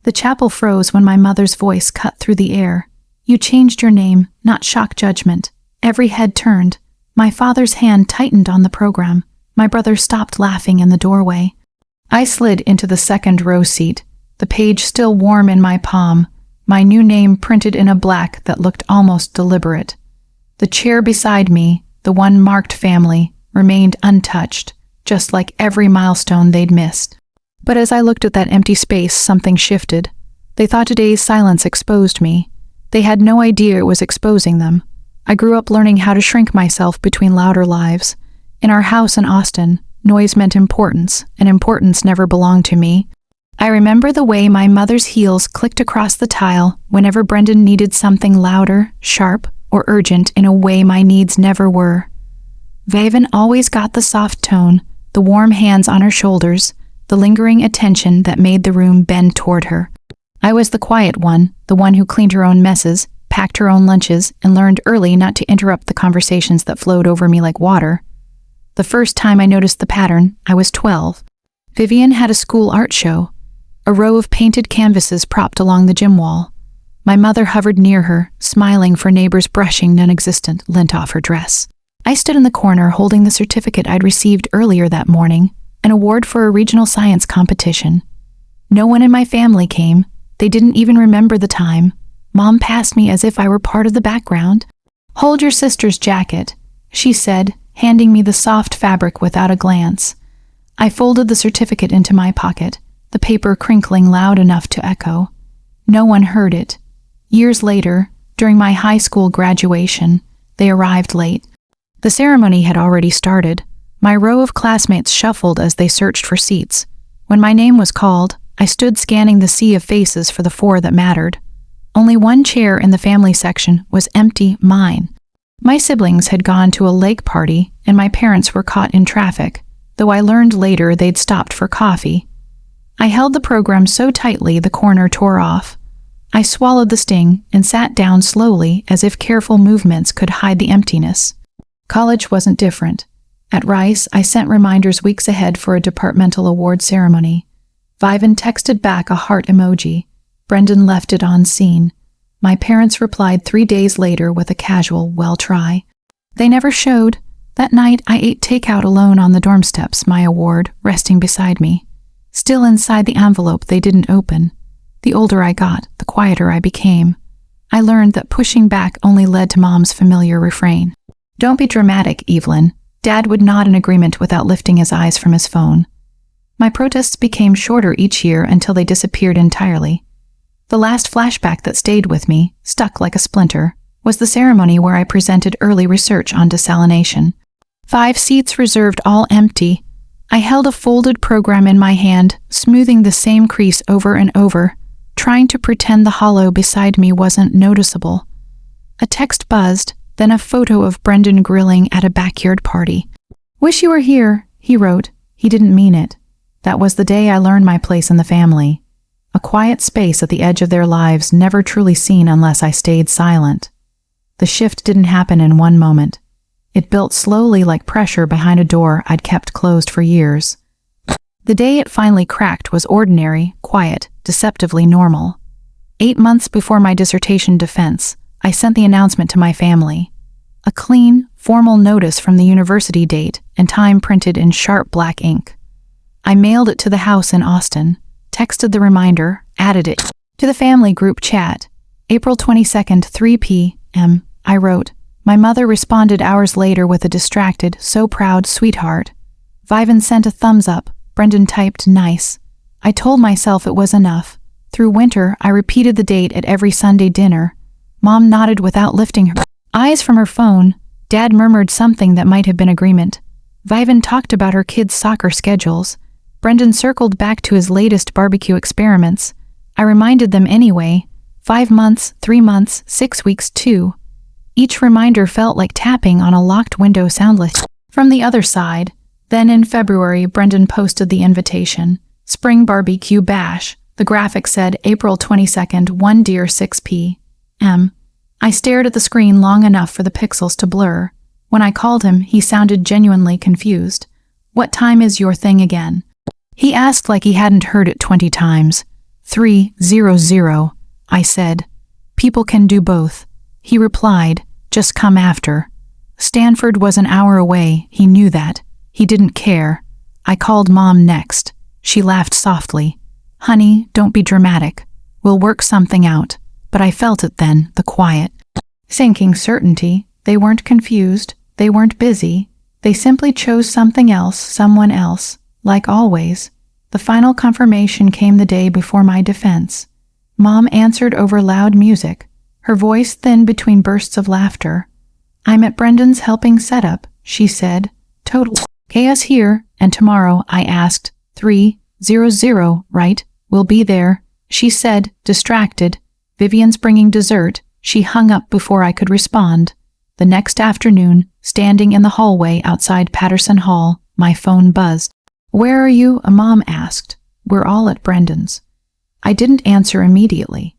The chapel froze when my mother's voice cut through the air. "You changed your name, not shock judgment." Every head turned. My father's hand tightened on the program. My brother stopped laughing in the doorway. I slid into the second row seat, the page still warm in my palm, my new name printed in a black that looked almost deliberate. The chair beside me, the one marked family, remained untouched, just like every milestone they'd missed. But as I looked at that empty space, something shifted. They thought today's silence exposed me. They had no idea it was exposing them. I grew up learning how to shrink myself between louder lives. In our house in Austin, noise meant importance, and importance never belonged to me. I remember the way my mother's heels clicked across the tile whenever Brendan needed something louder, sharp, or urgent in a way my needs never were. Vaven always got the soft tone, the warm hands on her shoulders, the lingering attention that made the room bend toward her. I was the quiet one, the one who cleaned her own messes, packed her own lunches, and learned early not to interrupt the conversations that flowed over me like water. The first time I noticed the pattern, I was 12. Vivian had a school art show, a row of painted canvases propped along the gym wall. My mother hovered near her, smiling for neighbors brushing non-existent lint off her dress. I stood in the corner holding the certificate I'd received earlier that morning, an award for a regional science competition. No one in my family came. They didn't even remember the time. Mom passed me as if I were part of the background. "Hold your sister's jacket," she said, handing me the soft fabric without a glance. I folded the certificate into my pocket, the paper crinkling loud enough to echo. No one heard it. Years later, during my high school graduation, they arrived late. The ceremony had already started. My row of classmates shuffled as they searched for seats. When my name was called, I stood scanning the sea of faces for the 4 that mattered. Only one chair in the family section was empty, mine. My siblings had gone to a lake party, and my parents were caught in traffic, though I learned later they'd stopped for coffee. I held the program so tightly the corner tore off. I swallowed the sting and sat down slowly as if careful movements could hide the emptiness. College wasn't different. At Rice, I sent reminders weeks ahead for a departmental award ceremony. Viven texted back a heart emoji. Brendan left it on scene. My parents replied 3 days later with a casual, "Well, try." They never showed. That night, I ate takeout alone on the dorm steps, my award resting beside me. Still inside the envelope they didn't open. The older I got, the quieter I became. I learned that pushing back only led to Mom's familiar refrain. "Don't be dramatic, Evelyn." Dad would nod in agreement without lifting his eyes from his phone. My protests became shorter each year until they disappeared entirely. The last flashback that stayed with me, stuck like a splinter, was the ceremony where I presented early research on desalination. 5 seats reserved, all empty. I held a folded program in my hand, smoothing the same crease over and over, trying to pretend the hollow beside me wasn't noticeable. A text buzzed, then a photo of Brendan grilling at a backyard party. "Wish you were here," he wrote. He didn't mean it. That was the day I learned my place in the family. A quiet space at the edge of their lives, never truly seen unless I stayed silent. The shift didn't happen in one moment. It built slowly like pressure behind a door I'd kept closed for years. The day it finally cracked was ordinary, quiet, deceptively normal. 8 months before my dissertation defense, I sent the announcement to my family. A clean, formal notice from the university date and time printed in sharp black ink. I mailed it to the house in Austin, texted the reminder, added it to the family group chat. April 22nd, 3 p.m., I wrote. My mother responded hours later with a distracted, "So proud, sweetheart." Viven sent a thumbs up. Brendan typed, "Nice." I told myself it was enough. Through winter, I repeated the date at every Sunday dinner. Mom nodded without lifting her eyes from her phone. Dad murmured something that might have been agreement. Viven talked about her kids' soccer schedules. Brendan circled back to his latest barbecue experiments. I reminded them anyway. 5 months, 3 months, 6 weeks, 2. Each reminder felt like tapping on a locked window soundless. From the other side, then in February, Brendan posted the invitation. Spring Barbecue Bash. The graphic said April 22nd, 1 dear 6 p.m. I stared at the screen long enough for the pixels to blur. When I called him, he sounded genuinely confused. "What time is your thing again?" He asked like he hadn't heard it 20 times. 300, I said. People can do both. He replied, just come after. Stanford was an hour away, he knew that. He didn't care. I called Mom next. She laughed softly. Honey, don't be dramatic. We'll work something out. But I felt it then, the quiet, sinking certainty. They weren't confused. They weren't busy. They simply chose something else, someone else, like always. The final confirmation came the day before my defense. Mom answered over loud music, her voice thin between bursts of laughter. I'm at Brendan's helping setup, she said. Total chaos here, and tomorrow, I asked. 300, right? We'll be there, she said, distracted. Vivian's bringing dessert. She hung up before I could respond. The next afternoon, standing in the hallway outside Patterson Hall, my phone buzzed. Where are you? Mom asked. We're all at Brendan's. I didn't answer immediately.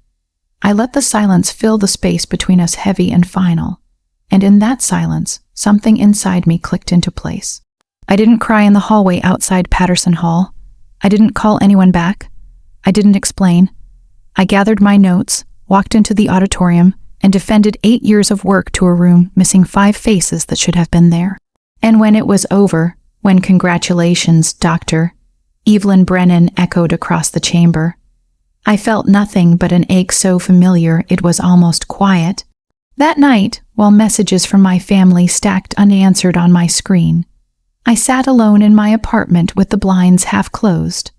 I let the silence fill the space between us heavy and final. And in that silence, something inside me clicked into place. I didn't cry in the hallway outside Patterson Hall. I didn't call anyone back. I didn't explain. I gathered my notes, walked into the auditorium, and defended 8 years of work to a room missing 5 faces that should have been there. And when it was over, when congratulations, Doctor, Evelyn Brennan echoed across the chamber, I felt nothing but an ache so familiar it was almost quiet. That night, while messages from my family stacked unanswered on my screen, I sat alone in my apartment with the blinds half closed.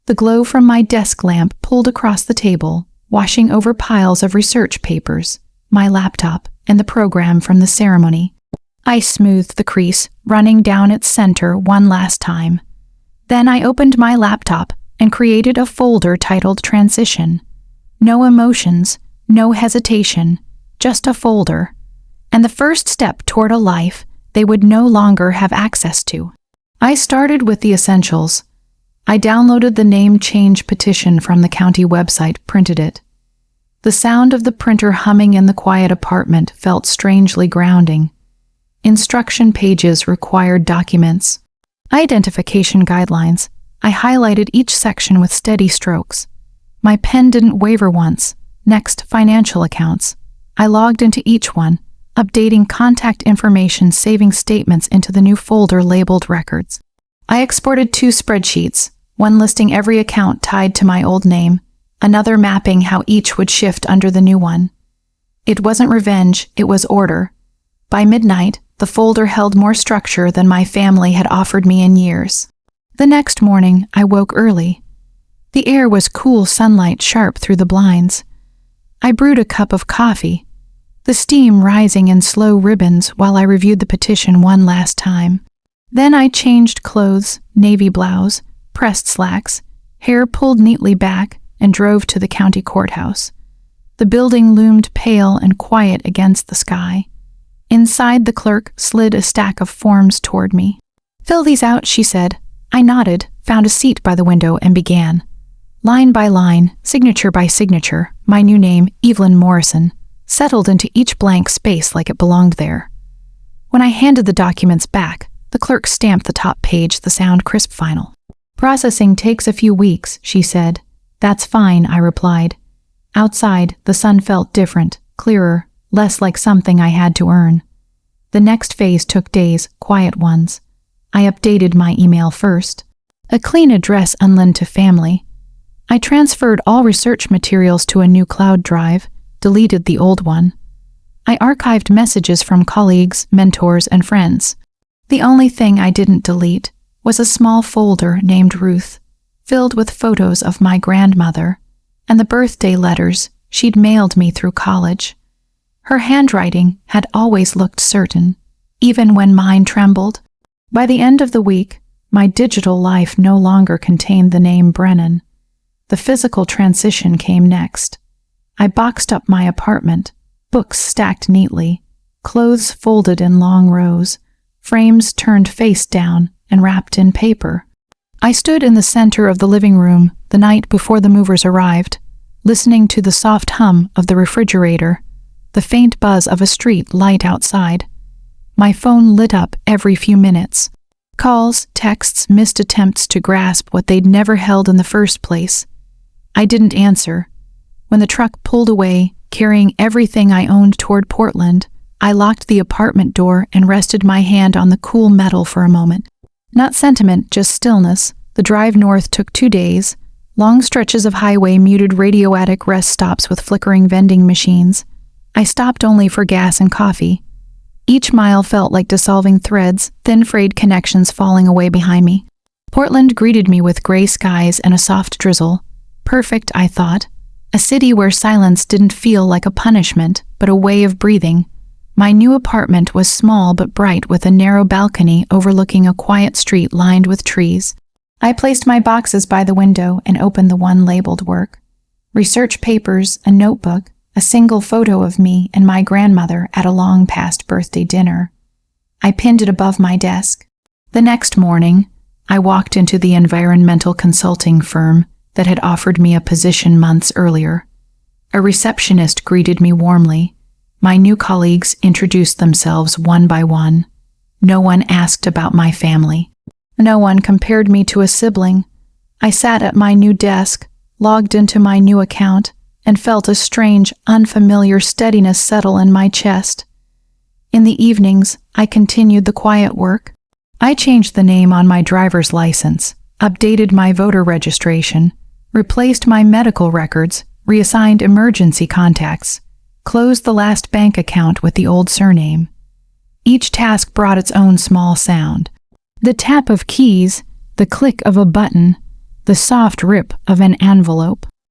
The glow from my desk lamp pulled across the table, washing over piles of research papers, my laptop, and the program from the ceremony. I smoothed the crease, running down its center one last time. Then I opened my laptop and created a folder titled Transition. No emotions, no hesitation, just a folder. And the first step toward a life they would no longer have access to. I started with the essentials. I downloaded the name change petition from the county website, printed it. The sound of the printer humming in the quiet apartment felt strangely grounding. Instruction pages required documents. Identification guidelines. I highlighted each section with steady strokes. My pen didn't waver once. Next, financial accounts. I logged into each one, updating contact information, saving statements into the new folder labeled Records. I exported 2 spreadsheets, one listing every account tied to my old name, another mapping how each would shift under the new one. It wasn't revenge, it was order. By midnight, the folder held more structure than my family had offered me in years. The next morning, I woke early. The air was cool sunlight sharp through the blinds. I brewed a cup of coffee, the steam rising in slow ribbons while I reviewed the petition one last time. Then I changed clothes, navy blouse, pressed slacks, hair pulled neatly back, and drove to the county courthouse. The building loomed pale and quiet against the sky. Inside, the clerk slid a stack of forms toward me. Fill these out, she said. I nodded, found a seat by the window, and began. Line by line, signature by signature, my new name, Evelyn Morrison, settled into each blank space like it belonged there. When I handed the documents back, the clerk stamped the top page, the sound crisp final. Processing takes a few weeks, she said. That's fine, I replied. Outside, the sun felt different, clearer, less like something I had to earn. The next phase took days, quiet ones. I updated my email first. A clean address unlinked to family. I transferred all research materials to a new cloud drive, deleted the old one. I archived messages from colleagues, mentors, and friends. The only thing I didn't delete was a small folder named Ruth, filled with photos of my grandmother and the birthday letters she'd mailed me through college. Her handwriting had always looked certain, even when mine trembled. By the end of the week, my digital life no longer contained the name Brennan. The physical transition came next. I boxed up my apartment, books stacked neatly, clothes folded in long rows, frames turned face down and wrapped in paper. I stood in the center of the living room the night before the movers arrived, listening to the soft hum of the refrigerator, the faint buzz of a street light outside. My phone lit up every few minutes. Calls, texts, missed attempts to grasp what they'd never held in the first place. I didn't answer. When the truck pulled away, carrying everything I owned toward Portland, I locked the apartment door and rested my hand on the cool metal for a moment. Not sentiment, just stillness. The drive north took 2 days. Long stretches of highway muted radioactive rest stops with flickering vending machines. I stopped only for gas and coffee. Each mile felt like dissolving threads, thin frayed connections falling away behind me. Portland greeted me with gray skies and a soft drizzle. Perfect, I thought. A city where silence didn't feel like a punishment, but a way of breathing. My new apartment was small but bright with a narrow balcony overlooking a quiet street lined with trees. I placed my boxes by the window and opened the one labeled work. Research papers, a notebook, a single photo of me and my grandmother at a long-past birthday dinner. I pinned it above my desk. The next morning, I walked into the environmental consulting firm that had offered me a position months earlier. A receptionist greeted me warmly. My new colleagues introduced themselves one by one. No one asked about my family. No one compared me to a sibling. I sat at my new desk, logged into my new account, and felt a strange, unfamiliar steadiness settle in my chest. In the evenings, I continued the quiet work. I changed the name on my driver's license, updated my voter registration, replaced my medical records, reassigned emergency contacts, closed the last bank account with the old surname. Each task brought its own small sound. The tap of keys, the click of a button, the soft rip of an envelope.